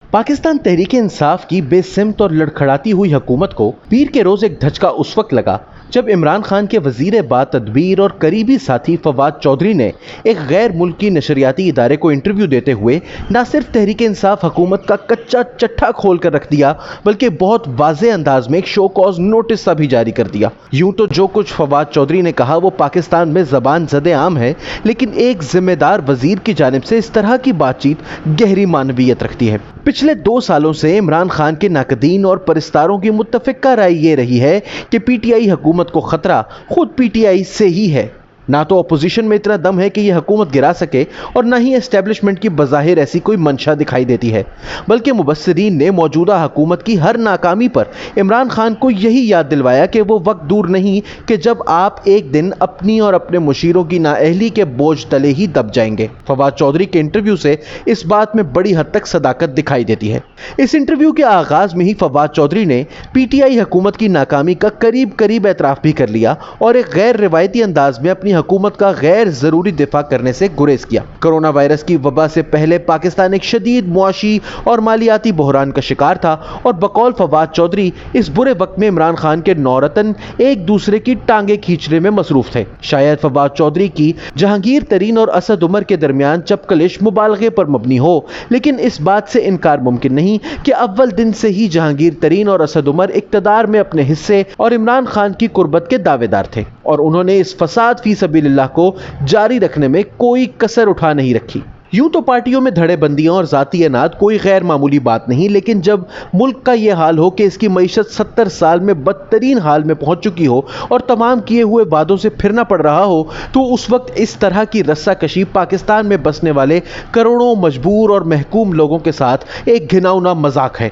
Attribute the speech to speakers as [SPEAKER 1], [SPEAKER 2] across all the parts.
[SPEAKER 1] पाकिस्तान तहरीक इंसाफ की बेसिमत और लड़खड़ाती हुई हुकूमत को पीर के रोज एक धचका उस वक्त लगा जब इमरान खान के वजीर बातदबीर और करीबी साथी फवाद चौधरी ने एक गैर मुल्की नशरियाती इदारे को इंटरव्यू देते हुए न सिर्फ तहरीक इंसाफ हुकूमत का कच्चा चट्ठा खोल कर रख दिया बल्कि बहुत वाज़े अंदाज में एक शो कॉज नोटिस सा भी जारी कर दिया। यूं तो जो कुछ फवाद चौधरी ने कहा वो पाकिस्तान में ज़बान ज़दे आम है, लेकिन एक जिम्मेदार वजीर की जानिब से इस तरह की बातचीत गहरी मानवीयत रखती है। पिछले 2 सालों से इमरान खान के नाकदीन और परिस्तारों की मुत्तफ़िका राय ये रही है कि पीटीआई हुकूमत को खतरा खुद पीटीआई से ही है। ना तो अपोजिशन में इतना दम है कि यह हुकूमत गिरा सके और ना ही एस्टेब्लिशमेंट की बज़ाहिर ऐसी कोई मंशा दिखाई देती है, बल्कि मुबस्सिरीन ने मौजूदा हुकूमत की हर नाकामी पर इमरान खान को यही याद दिलवाया कि वो वक्त दूर नहीं कि जब आप एक दिन अपनी और अपने मुशीरों की नाअहली के बोझ तले ही दब जाएंगे। फवाद चौधरी के इंटरव्यू से इस बात में बड़ी हद तक सदाकत दिखाई देती है। इस इंटरव्यू के आगाज में ही फवाद चौधरी ने पीटीआई हुकूमत की नाकामी का करीब करीब एतराफ़ भी कर लिया और एक गैर रिवायती अंदाज में अपनी हुकूमत का गैर जरूरी दिफा करने से गुरेज किया। कोरोना वायरस की वबा से पहले पाकिस्तान एक शदीद मुआशी और मालियाती बहरान का शिकार था और बकौल फवाद चौधरी इस बुरे वक्त में इमरान खान के नौरतन एक दूसरे की टांगे खींचने में मसरूफ थे। शायद फवाद चौधरी की जहांगीर तरीन और असद उमर के दरमियान चपकलिश मुबालगे पर मबनी हो, लेकिन इस बात से इनकार मुमकिन नहीं कि अव्वल दिन से ही जहांगीर तरीन और असद उमर इक्तदार में अपने हिस्से और इमरान खान की कुर्बत के दावेदार थे और उन्होंने इस फसाद फी सबीलिल्लाह को जारी रखने में कोई कसर उठा नहीं रखी। यूं तो पार्टियों में धड़ेबंदियां और जाती अनाद कोई गैर मामूली बात नहीं, लेकिन जब मुल्क का यह हाल हो कि इसकी मईशत 70 साल में बदतरीन हाल में पहुंच चुकी हो और तमाम किए हुए वादों से फिरना पड़ रहा हो, तो उस वक्त इस तरह की रस्साकशी पाकिस्तान में बसने वाले करोड़ों मजबूर और महकूम लोगों के साथ एक घिनौना मजाक है।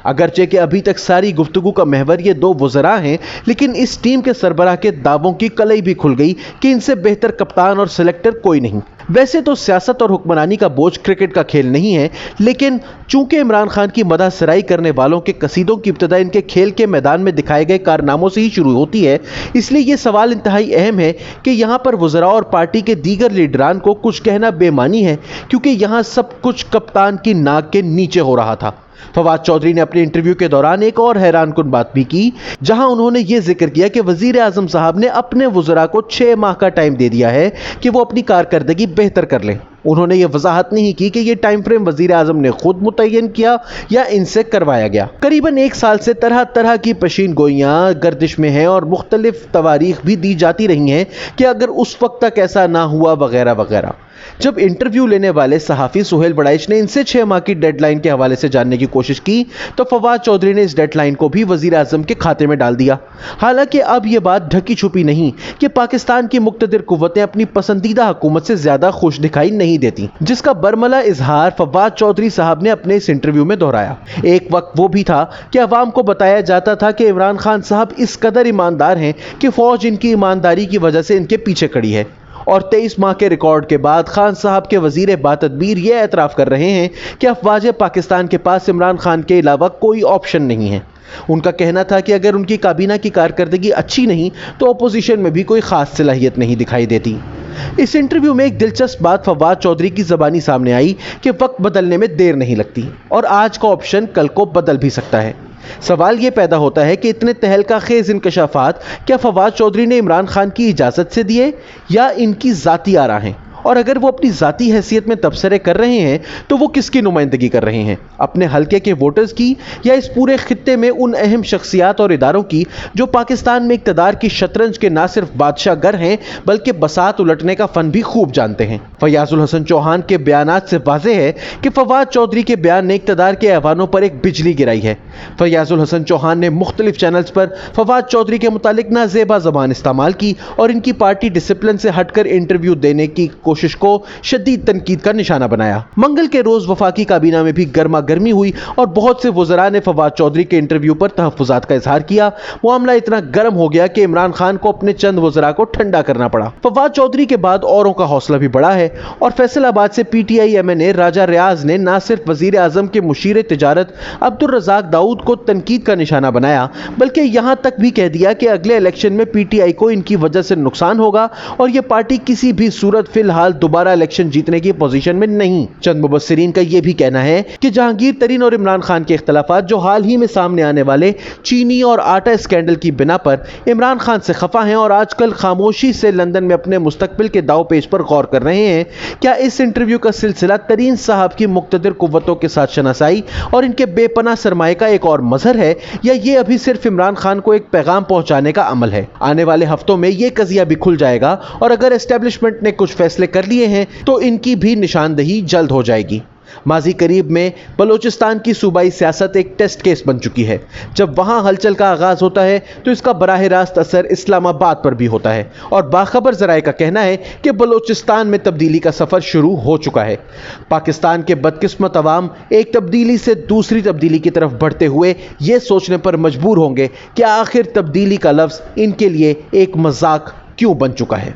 [SPEAKER 1] अगरचे कि अभी तक सारी गुफ्तगू का महवर ये 2 वज़रा हैं, लेकिन इस टीम के सरबराह के दावों की कलई भी खुल गई कि इनसे बेहतर कप्तान और सेलेक्टर कोई नहीं। वैसे तो सियासत और हुक्मरानी का बोझ क्रिकेट का खेल नहीं है, लेकिन चूंकि इमरान खान की मदह सराई करने वालों के कसीदों की इब्तिदा इनके खेल के मैदान में दिखाए गए कारनामों से ही शुरू होती है, इसलिए ये सवाल इंतहाई अहम है कि यहाँ पर वज़रा और पार्टी के दीगर लीडरान को कुछ कहना बेमानी है, क्योंकि यहाँ सब कुछ कप्तान की नाक के नीचे हो रहा था। फवाद चौधरी ने अपने इंटरव्यू के दौरान एक और हैरानकुन बात भी की, जहां उन्होंने यह जिक्र किया कि वजीर आजम साहब ने अपने वज़रा को 6 माह का टाइम दे दिया है कि वो अपनी कारकर्दगी बेहतर कर लें। उन्होंने ये वजाहत नहीं की कि ये टाइम फ्रेम वजीर आजम ने खुद मुतय्यन किया या इनसे करवाया गया। करीबन 1 साल से तरह तरह की पेशीन गोइयां गर्दिश में हैं और मुख्तलिफ तवारीख भी दी जाती रही हैं कि अगर उस वक्त तक ऐसा ना हुआ वगैरह वगैरह। जब इंटरव्यू लेने वाले सहाफ़ी सुहेल बड़ाइश ने इनसे 6 माह की डेडलाइन के हवाले से जानने की कोशिश की, तो फवाद चौधरी ने इस डेडलाइन को भी वजीर आजम के खाते में डाल दिया। हालांकि अब यह बात ढकी छुपी नहीं कि पाकिस्तान की मुक्तदिर कुव्वतें अपनी पसंदीदा हुकूमत से ज्यादा खुश दिखाई नहीं देती, जिसका बरमला इजहार फवाद चौधरी साहब ने अपने इस इंटरव्यू में दोहराया। एक वक्त वो भी था कि अवाम को बताया जाता था कि इमरान खान साहब इस कदर ईमानदार हैं कि फौज इनकी ईमानदारी की वजह से इनके पीछे खड़ी है, और 23 माह के रिकॉर्ड के बाद खान साहब के वजीर बातदबीर यह एतराफ़ कर रहे हैं कि अफवाज पाकिस्तान के पास इमरान खान के अलावा कोई ऑप्शन नहीं है। उनका कहना था कि अगर उनकी काबीना की कारकर्दगी अच्छी नहीं तो अपोजिशन में भी कोई ख़ास सलाहियत नहीं दिखाई देती। इस इंटरव्यू में एक दिलचस्प बात फवाद चौधरी की ज़बानी सामने आई कि वक्त बदलने में देर नहीं लगती और आज का ऑप्शन कल को बदल भी सकता है। सवाल ये पैदा होता है कि इतने तहलका खेज इंकशाफात क्या फवाद चौधरी ने इमरान खान की इजाज़त से दिए या इनकी ज़ाती आरा हैं, और अगर वो अपनी ज़ाती हैसियत में तबसरे कर रहे हैं तो वो किसकी नुमाइंदगी कर रहे हैं, अपने हल्के के वोटर्स की या इस पूरे खित्ते में उन अहम शख्सियात और इदारों की जो पाकिस्तान में इक़्तिदार की शतरंज के ना सिर्फ बादशाह गर हैं बल्कि बसात उलटने का फ़न भी खूब जानते हैं। फयाजुल हसन चौहान के बयानात से वाज़ेह है कि फवाद चौधरी के बयान ने इक़्तिदार के ऐवानों पर एक बिजली गिराई है। फयाजुल हसन चौहान ने मुख्तलिफ चैनल्स पर फवाद चौधरी के मुतालिक नाजेबा ज़बान इस्तेमाल की और इनकी पार्टी डिसिप्लिन से हटकर इंटरव्यू देने की कोशिश को शदीद तनकीद का निशाना बनाया। मंगल के रोज वफाकी काबीना में भी गर्मा गर्मी हुई और बहुत से वज़रा ने फवाद चौधरी के इंटरव्यू पर तहफ़्फ़ुज़ात का इजहार किया। मामला इतना गर्म हो गया कि इमरान खान को अपने चंद वज़रा को ठंडा करना पड़ा। फवाद चौधरी के बाद औरों का हौसला भी बढ़ा है और फैसलाबाद से पीटीआई MNA राजा रियाज ने न सिर्फ वजीर आजम के मुशीर तिजारत अब्दुल रज़ाक दाऊद को तनकीद का निशाना बनाया, बल्कि यहां तक भी कह दिया कि अगले इलेक्शन में पीटीआई को इनकी वजह से नुकसान होगा और यह पार्टी किसी भी सूरत फिलहाल حال دوبارہ الیکشن جیتنے کی پوزیشن میں نہیں۔ چند مبصرین کا یہ بھی کہنا ہے کہ جہانگیر ترین اور عمران خان کے اختلافات جو حال ہی میں سامنے آنے والے چینی اور آٹا اسکینڈل کی بنا پر عمران خان سے خفا ہیں اور آج کل خاموشی سے لندن میں اپنے مستقبل کے داؤ پیچ پر غور کر رہے ہیں۔ کیا اس انٹرویو کا سلسلہ ترین صاحب کی مقتدر قوتوں کے ساتھ شناسائی اور ان کے بے پناہ سرمایہ کا ایک اور مظہر ہے، یا یہ ابھی صرف عمران خان کو ایک پیغام پہنچانے کا عمل ہے؟ آنے والے ہفتوں میں یہ قضیہ بھی کھل جائے گا اور اگر اسٹیبلشمنٹ نے کچھ فیصلے کر لیے ہیں تو ان کی بھی نشاندہی جلد ہو جائے گی۔ ماضی قریب میں بلوچستان کی صوبائی سیاست ایک ٹیسٹ کیس بن چکی ہے۔ جب وہاں ہلچل کا آغاز ہوتا ہے تو اس کا براہ راست اثر اسلام آباد پر بھی ہوتا ہے، اور باخبر ذرائع کا کہنا ہے کہ بلوچستان میں تبدیلی کا سفر شروع ہو چکا ہے۔ پاکستان کے بدقسمت عوام ایک تبدیلی سے دوسری تبدیلی کی طرف بڑھتے ہوئے یہ سوچنے پر مجبور ہوں گے کہ آخر تبدیلی کا لفظ ان کے لیے ایک مذاق کیوں بن چکا ہے۔